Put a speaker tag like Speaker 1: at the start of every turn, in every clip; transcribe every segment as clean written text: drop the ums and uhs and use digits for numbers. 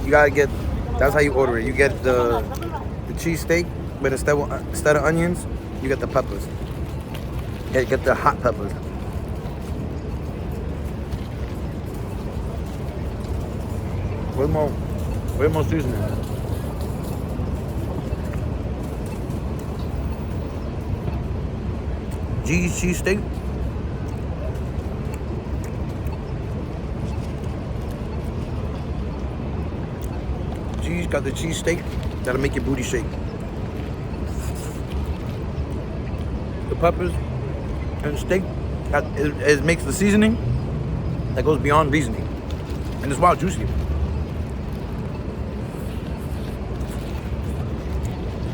Speaker 1: you gotta get. That's how you order it. You get the cheesesteak, but instead of onions, you get the peppers. Yeah, get the hot peppers. Where's more seasoning? Cheesesteak. Cheese got the cheesesteak that'll make your booty shake. The peppers and the steak, it makes the seasoning that goes beyond reasoning, and it's wild juicy.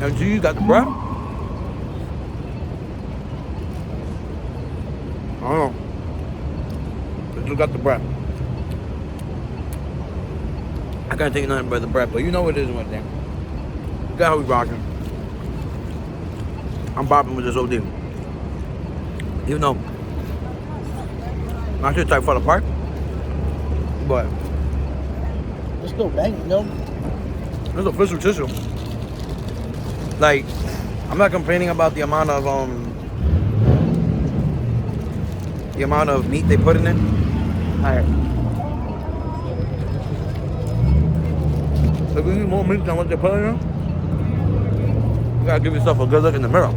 Speaker 1: And cheese got the bread. I don't know. It just got the bread. I can't take nothing but the bread, but you know what it is one thing. That's how we rocking. I'm bopping with this OD. Even though my shit type fall apart, but
Speaker 2: it's still banging, yo.
Speaker 1: It's official tissue. Like, I'm not complaining about the amount of meat they put in it. Alright. If you need more meat than what they put in it, you gotta give yourself a good look in the mirror.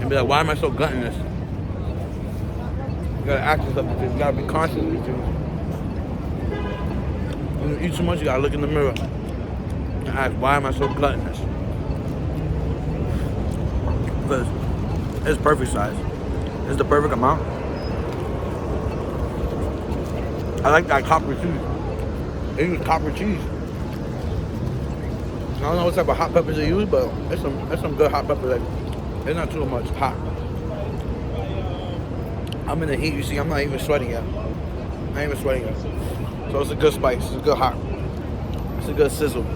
Speaker 1: And be like, why am I so gutting this? You gotta ask yourself this. You gotta be conscious of these things. When you eat too much, you gotta look in the mirror and ask, why am I so gluttonous? Because it's perfect size. It's the perfect amount. I like that copper cheese. They use copper cheese. I don't know what type of hot peppers they use, but there's some good hot peppers. Like, they're not too much hot. I'm in the heat, you see, I'm not even sweating yet. I ain't even sweating yet. So it's a good spice, it's a good hot. It's a good sizzle.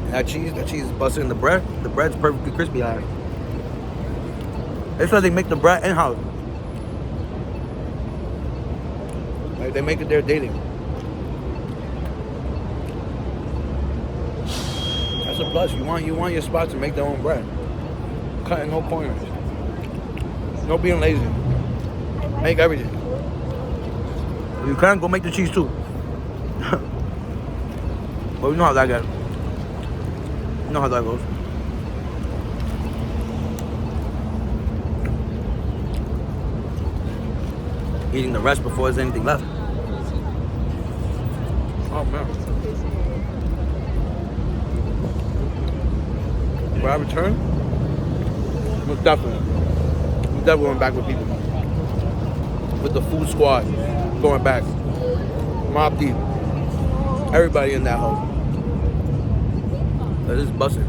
Speaker 1: And that cheese is busting in the bread. The bread's perfectly crispy. They said they make the bread in-house. Like, they make it there daily. That's a plus. You want your spot to make their own bread. Cutting no corners. No being lazy. Make everything. If you can, go make the cheese too. But you know how that goes. You know how that goes. Eating the rest before there's anything left. Oh man. When I return, most definitely going back with people. With the food squad, going back. Mob deep. Everybody in that hole. This is busting.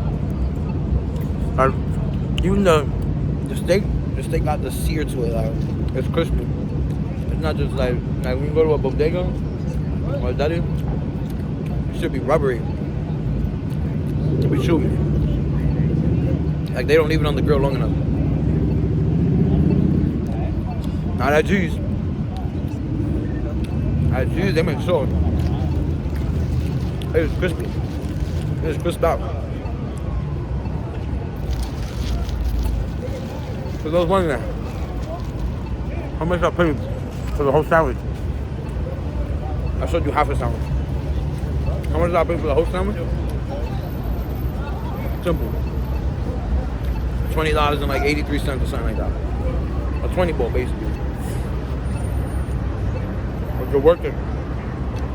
Speaker 1: Even the steak got the sear to it. Like, it's crispy. It's not just like when you go to a bodega or a deli, it should be rubbery. It should be chewy. Like, they don't leave it on the grill long enough. Now that cheese, they make sure it is crispy. It is crisped out. For those wondering, how much I paid for the whole sandwich? I showed you half a sandwich. How much did I pay for the whole sandwich? Simple. $20 and like 83 cents or something like that. A 20 bowl basically. But you're working.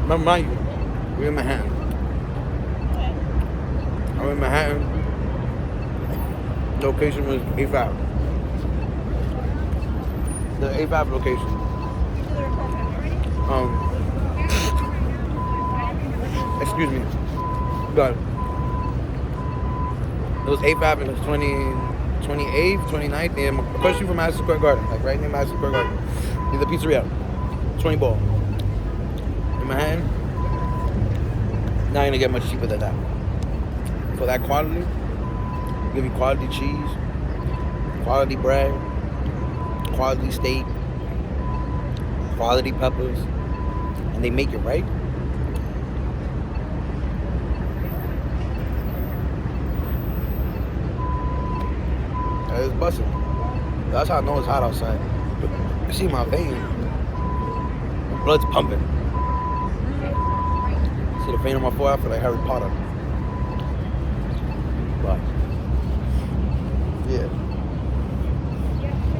Speaker 1: Remember, mind you, we're in Manhattan. I'm in Manhattan. The location was A5. The A5 location. Excuse me. Got it. It was A5 and it was 28th, 29th, and across from Madison Square Garden, like right near Madison Square Garden. Near the pizzeria. 20 ball. In Manhattan. Not gonna get much cheaper than that. For that quality, give you quality cheese, quality bread, quality steak, quality peppers, and they make it right. It's busting. That's how I know it's hot outside. You see my vein. My blood's pumping. See the vein on my forehead? I feel like Harry Potter. But yeah,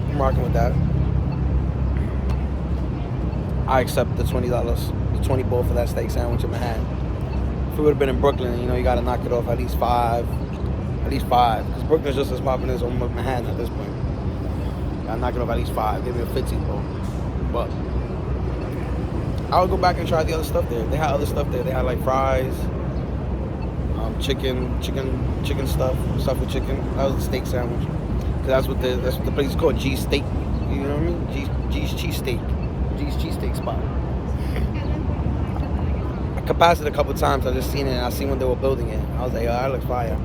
Speaker 1: I'm rocking with that. I accept the $20, the 20 ball for that steak sandwich in Manhattan. If we would have been in Brooklyn, you know, you got to knock it off at least five. Because Brooklyn's just as popping as Manhattan at this point. Gotta knock it off at least 5. Give me a 15 ball. But I would go back and try the other stuff there. They had other stuff there. They had like fries, chicken stuff with chicken. That was a steak sandwich. Cause that's what the place is called, CheeseSteaks. You know what I mean? CheeseSteaks spot. I could pass it a couple times. I just seen it and I seen when they were building it. I was like, oh, that looks fire.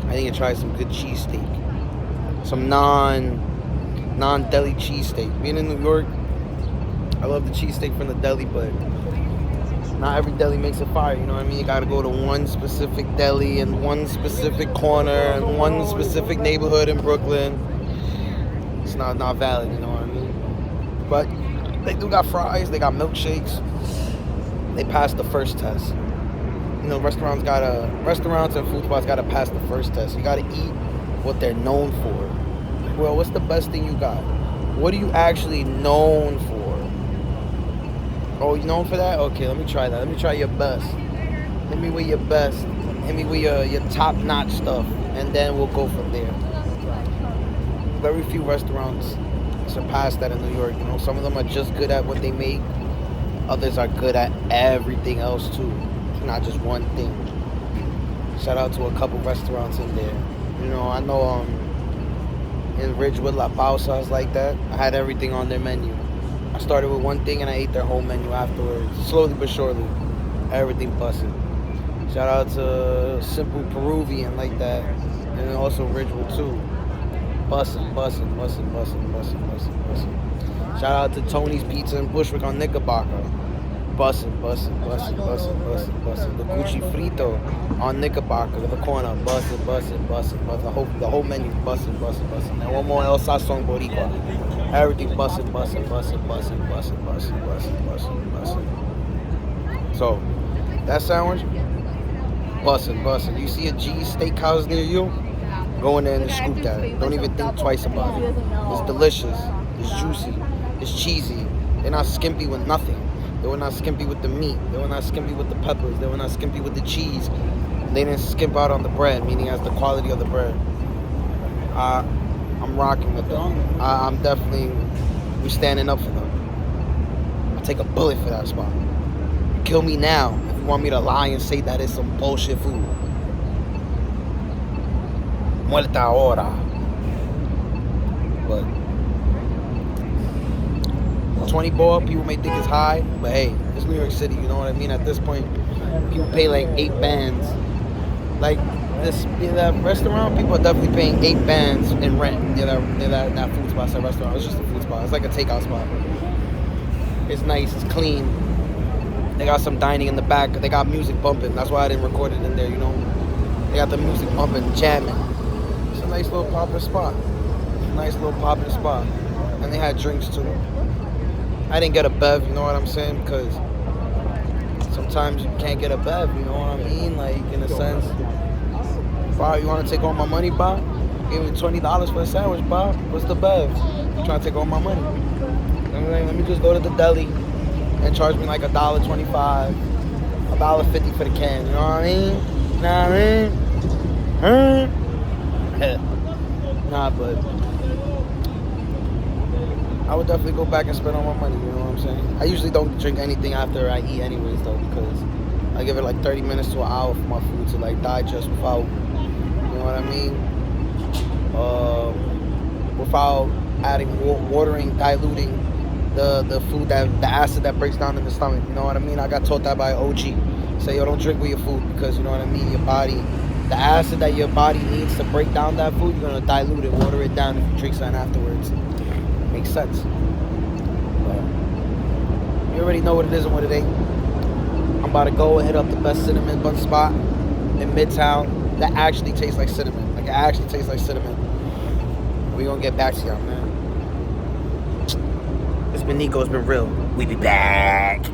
Speaker 1: I need to try some good cheesesteak. Some non-deli cheesesteak. Being in New York, I love the cheesesteak from the deli, but not every deli makes it fire, you know what I mean? You gotta go to one specific deli in one specific corner and one specific neighborhood in Brooklyn. It's not valid, you know what I mean? But they do got fries, they got milkshakes. They passed the first test. You know, restaurants and food spots gotta pass the first test. You gotta eat what they're known for. Well, what's the best thing you got? What are you actually known for? Oh, you known for that? Okay, let me try that. Let me try your best. Hit me with your best. Hit me with your top-notch stuff, and then we'll go from there. Very few restaurants surpass that in New York. You know, some of them are just good at what they make. Others are good at everything else too. Not just one thing. Shout out to a couple restaurants in there. You know, I know in Ridgewood, La Pausa is like that. I had everything on their menu. I started with one thing and I ate their whole menu afterwards. Slowly but surely, everything busted. Shout out to Simple Peruvian like that. And then also Ridgewood too. Bussin'. Shout out to Tony's Pizza in Bushwick on Knickerbocker. Bussin'. The Gucci Frito on Knickerbocker, the corner. Bussin'. The whole menu. Bussin'. And one more El Sazon Boricua. Everything bussin'. So, that sandwich, bussin'. You see a G's Steakhouse near you? Go in there and scoop that. Don't even think twice about it. It's delicious. It's juicy. It's cheesy. They're not skimpy with nothing. They were not skimpy with the meat. They were not skimpy with the peppers. They were not skimpy with the cheese. They didn't skimp out on the bread, meaning as the quality of the bread. I'm rocking with them. We're standing up for them. I'll take a bullet for that spot. Kill me now if you want me to lie and say that it's some bullshit food. Muerta ahora. But 20 ball, people may think it's high, but hey, it's New York City, you know what I mean? At this point, people pay like 8 bands. Like that restaurant, people are definitely paying 8 bands in rent near that food spot. That restaurant, it's just a food spot. It's like a takeout spot. It's nice, it's clean. They got some dining in the back. They got music bumping. That's why I didn't record it in there, you know? They got the music bumping, jamming. It's a nice little popping spot. And they had drinks too. I didn't get a bev, you know what I'm saying? Because sometimes you can't get a bev, you know what I mean? Like, in a sense. Bob, you want to take all my money, Bob? Give me $20 for a sandwich, Bob. What's the bev? You trying to take all my money? Let me just go to the deli and charge me like $1.25, $1.50 for the can, you know what I mean? Nah, but I would definitely go back and spend all my money, you know what I'm saying? I usually don't drink anything after I eat anyways, though, because I give it like 30 minutes to an hour for my food to like digest without, you know what I mean? Without adding diluting the food, the acid that breaks down in the stomach, you know what I mean? I got taught that by OG. Say, yo, don't drink with your food because, you know what I mean, your body, the acid that your body needs to break down that food, you're going to dilute it, water it down if you drink something afterwards. Makes sense. But New
Speaker 2: already know what it is and what it ain't. I'm about to go and hit up the best cinnamon bun spot in Midtown that actually tastes like cinnamon. Like, it actually tastes like cinnamon. We gonna get back to y'all, man. It's been Nico. It's been real. We be back.